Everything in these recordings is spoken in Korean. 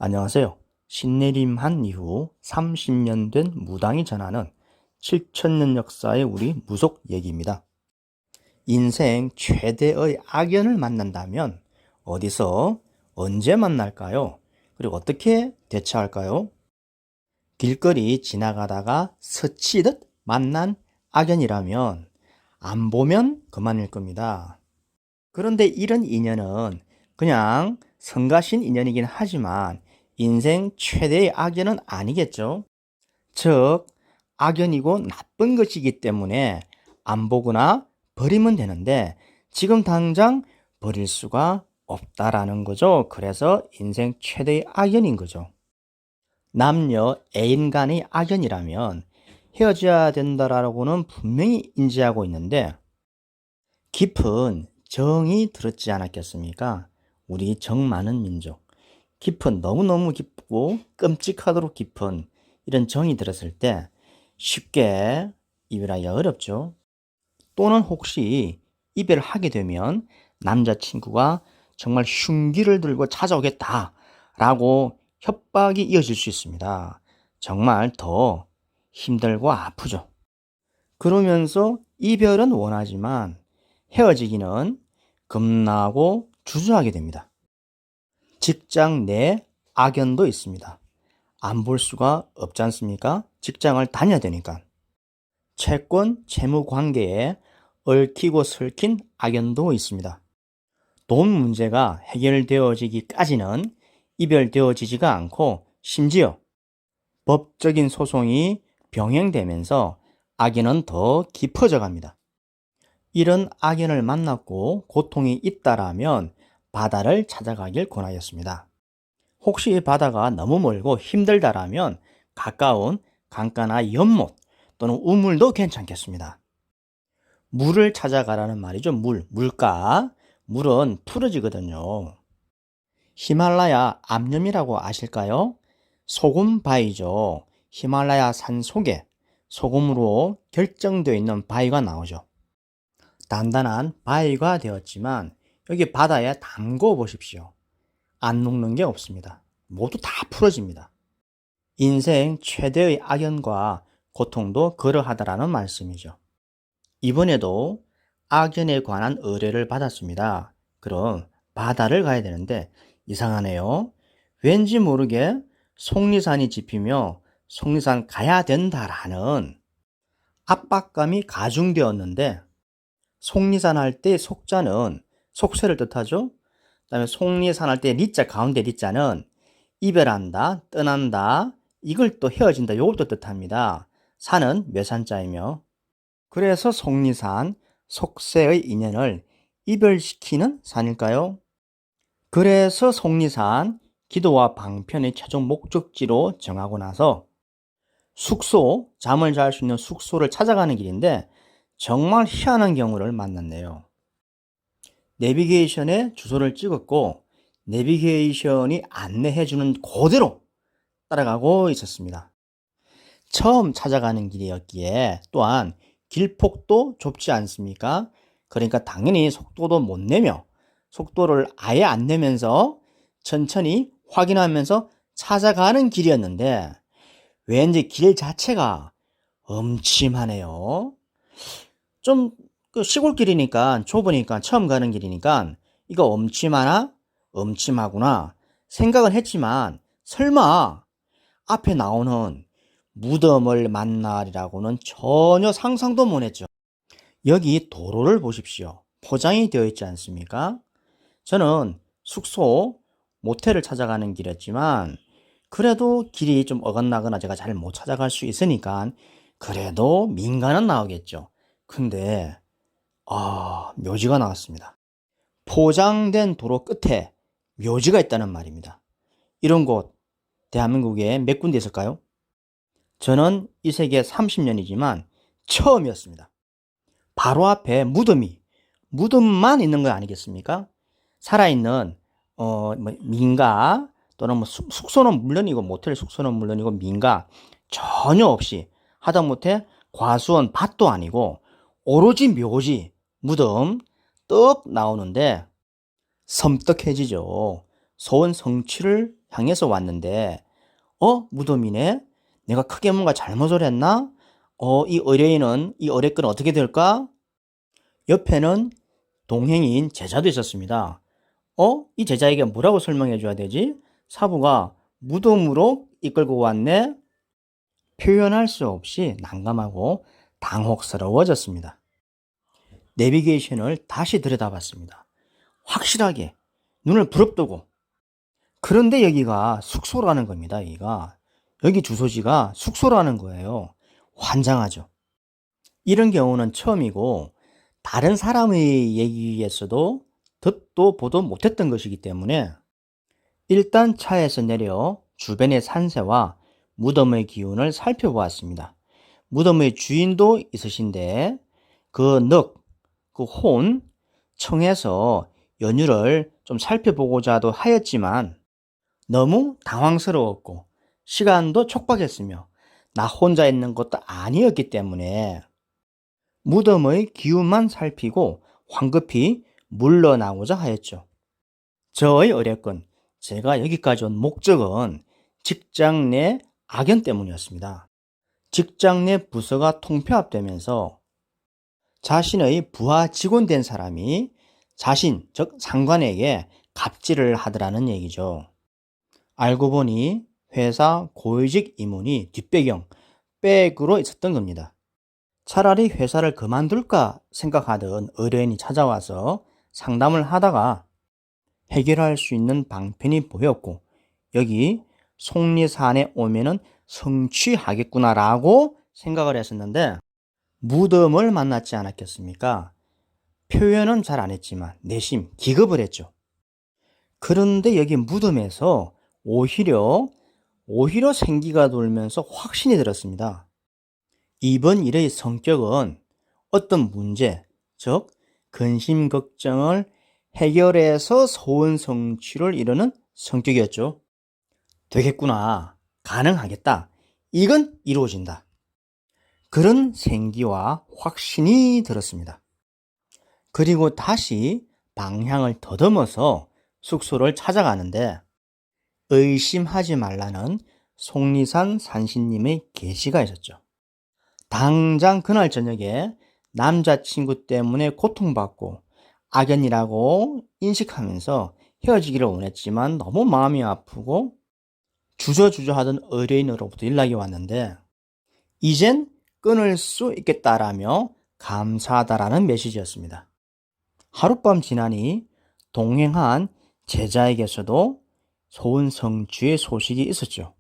안녕하세요. 신내림한 이후 30년 된 무당이 전하는 7천년 역사의 우리 무속 얘기입니다. 인생 최대의 악연을 만난다면 어디서 언제 만날까요? 그리고 어떻게 대처할까요? 길거리 지나가다가 스치듯 만난 악연이라면 안 보면 그만일 겁니다. 그런데 이런 인연은 그냥 성가신 인연이긴 하지만 인생 최대의 악연은 아니겠죠. 즉, 악연이고 나쁜 것이기 때문에 안 보거나 버리면 되는데 지금 당장 버릴 수가 없다라는 거죠. 그래서 인생 최대의 악연인 거죠. 남녀 애인 간의 악연이라면 헤어져야 된다라고는 분명히 인지하고 있는데 깊은 정이 들었지 않았겠습니까? 우리 정 많은 민족. 깊은, 너무너무 깊고 끔찍하도록 깊은 이런 정이 들었을 때 쉽게 이별하기가 어렵죠. 또는 혹시 이별하게 되면 남자친구가 정말 흉기를 들고 찾아오겠다라고 협박이 이어질 수 있습니다. 정말 더 힘들고 아프죠. 그러면서 이별은 원하지만 헤어지기는 겁나고 주저하게 됩니다. 직장 내 악연도 있습니다. 안 볼 수가 없지 않습니까? 직장을 다녀야 되니까. 채권, 채무 관계에 얽히고 설킨 악연도 있습니다. 돈 문제가 해결되어지기까지는 이별되어지지가 않고 심지어 법적인 소송이 병행되면서 악연은 더 깊어져 갑니다. 이런 악연을 만났고 고통이 있다라면 바다를 찾아가길 권하였습니다. 혹시 바다가 너무 멀고 힘들다라면 가까운 강가나 연못 또는 우물도 괜찮겠습니다. 물을 찾아가라는 말이죠. 물가. 물은 풀어지거든요. 히말라야 암염이라고 아실까요? 소금 바위죠. 히말라야 산 속에 소금으로 결정되어 있는 바위가 나오죠. 단단한 바위가 되었지만 여기 바다에 담궈 보십시오. 안 녹는 게 없습니다. 모두 다 풀어집니다. 인생 최대의 악연과 고통도 그러하다라는 말씀이죠. 이번에도 악연에 관한 의뢰를 받았습니다. 그럼 바다를 가야 되는데 이상하네요. 왠지 모르게 속리산이 집히며 속리산 가야 된다라는 압박감이 가중되었는데 속리산 할 때 속자는 속세를 뜻하죠. 그다음에 속리산 할 때 리자 가운데 리자는 이별한다, 떠난다, 이걸 또 헤어진다, 요걸 또 뜻합니다. 산은 매산자이며 그래서 속리산, 속세의 인연을 이별시키는 산일까요? 그래서 속리산, 기도와 방편의 최종 목적지로 정하고 나서 숙소, 잠을 잘 수 있는 숙소를 찾아가는 길인데 정말 희한한 경우를 만났네요. 내비게이션에 주소를 찍었고 내비게이션이 안내해주는 그대로 따라가고 있었습니다. 처음 찾아가는 길이었기에 또한 길폭도 좁지 않습니까? 그러니까 당연히 속도도 못 내며 속도를 아예 안 내면서 천천히 확인하면서 찾아가는 길이었는데 왠지 길 자체가 음침하네요. 좀 시골길이니까 좁으니까 처음 가는 길이니까 이거 음침하나? 음침하구나 생각은 했지만 설마 앞에 나오는 무덤을 만날이라고는 전혀 상상도 못했죠. 여기 도로를 보십시오. 포장이 되어 있지 않습니까? 저는 숙소, 모텔을 찾아가는 길이었지만 그래도 길이 좀 어긋나거나 제가 잘 못 찾아갈 수 있으니까 그래도 민가는 나오겠죠. 근데 묘지가 나왔습니다. 포장된 도로 끝에 묘지가 있다는 말입니다. 이런 곳 대한민국에 몇 군데 있을까요? 저는 이 세계 30년이지만 처음이었습니다. 바로 앞에 무덤만 있는 거 아니겠습니까? 살아있는 민가 또는 숙소는 물론이고 모텔 숙소는 물론이고 민가 전혀 없이 하다못해 과수원 밭도 아니고 오로지 묘지 무덤 떡 나오는데 섬뜩해지죠. 소원 성취를 향해서 왔는데 무덤이네? 내가 크게 뭔가 잘못을 했나? 이 의뢰인은 이 의뢰권은 어떻게 될까? 옆에는 동행인 제자도 있었습니다. 이 제자에게 뭐라고 설명해 줘야 되지? 사부가 무덤으로 이끌고 왔네? 표현할 수 없이 난감하고 당혹스러워졌습니다. 내비게이션을 다시 들여다봤습니다. 확실하게 눈을 부릅뜨고. 그런데 여기가 숙소라는 겁니다. 여기 주소지가 숙소라는 거예요. 환장하죠. 이런 경우는 처음이고 다른 사람의 얘기에서도 듣도 보도 못했던 것이기 때문에 일단 차에서 내려 주변의 산세와 무덤의 기운을 살펴보았습니다. 무덤의 주인도 있으신데 그 혼, 청해서 연유를 좀 살펴보고자도 하였지만 너무 당황스러웠고 시간도 촉박했으며 나 혼자 있는 것도 아니었기 때문에 무덤의 기운만 살피고 황급히 물러나고자 하였죠. 저의 의뢰권, 제가 여기까지 온 목적은 직장 내 악연 때문이었습니다. 직장 내 부서가 통폐합되면서 자신의 부하 직원 된 사람이 자신, 즉 상관에게 갑질을 하더라는 얘기죠. 알고 보니 회사 고위직 임원이 뒷배경, 백으로 있었던 겁니다. 차라리 회사를 그만둘까 생각하던 의뢰인이 찾아와서 상담을 하다가 해결할 수 있는 방편이 보였고 여기 속리산에 오면은 성취하겠구나라고 생각을 했었는데 무덤을 만났지 않았겠습니까? 표현은 잘 안 했지만 내심 기겁을 했죠. 그런데 여기 무덤에서 오히려 생기가 돌면서 확신이 들었습니다. 이번 일의 성격은 어떤 문제, 즉 근심 걱정을 해결해서 소원 성취를 이루는 성격이었죠. 되겠구나, 가능하겠다, 이건 이루어진다. 그런 생기와 확신이 들었습니다. 그리고 다시 방향을 더듬어서 숙소를 찾아가는데 의심하지 말라는 속리산 산신님의 계시가 있었죠. 당장 그날 저녁에 남자친구 때문에 고통받고 악연이라고 인식하면서 헤어지기를 원했지만 너무 마음이 아프고 주저주저하던 의뢰인으로부터 연락이 왔는데 이젠 끊을 수 있겠다라며 감사하다라는 메시지였습니다. 하룻밤 지나니 동행한 제자에게서도 소원 성취의 소식이 있었죠.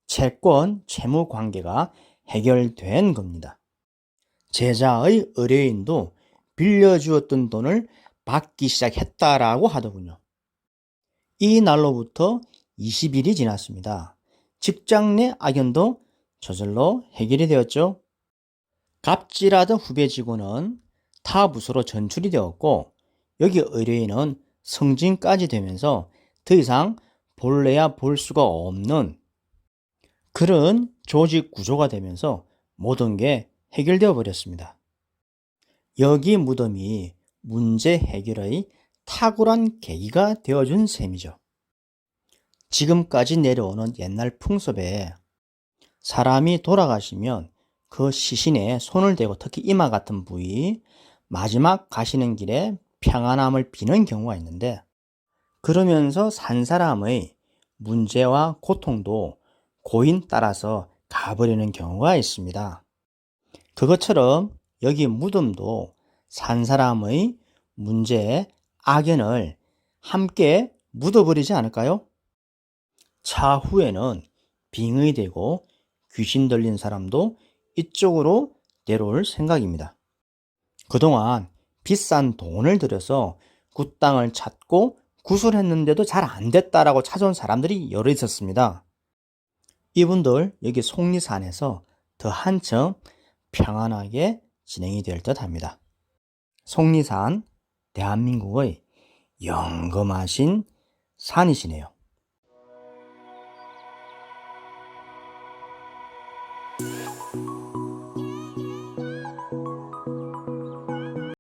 채권, 채무 관계가 해결된 겁니다. 제자의 의뢰인도 빌려주었던 돈을 받기 시작했다라고 하더군요. 이 날로부터 20일이 지났습니다. 직장 내 악연도 저절로 해결이 되었죠. 갑질하던 후배 직원은 타 부서로 전출이 되었고 여기 의뢰인은 승진까지 되면서 더 이상 볼래야 볼 수가 없는 그런 조직 구조가 되면서 모든 게 해결되어 버렸습니다. 여기 무덤이 문제 해결의 탁월한 계기가 되어준 셈이죠. 지금까지 내려오는 옛날 풍습에 사람이 돌아가시면 그 시신에 손을 대고 특히 이마 같은 부위 마지막 가시는 길에 평안함을 비는 경우가 있는데 그러면서 산 사람의 문제와 고통도 고인 따라서 가버리는 경우가 있습니다. 그것처럼 여기 무덤도 산 사람의 문제, 악연을 함께 묻어버리지 않을까요? 차후에는 빙의 되고 귀신 들린 사람도 이쪽으로 내려올 생각입니다. 그동안 비싼 돈을 들여서 그 땅을 찾고 구술했는데도 잘 안 됐다라고 찾아온 사람들이 여러 있었습니다. 이분들 여기 속리산에서 더 한층 평안하게 진행이 될 듯 합니다. 속리산, 대한민국의 영검하신 산이시네요.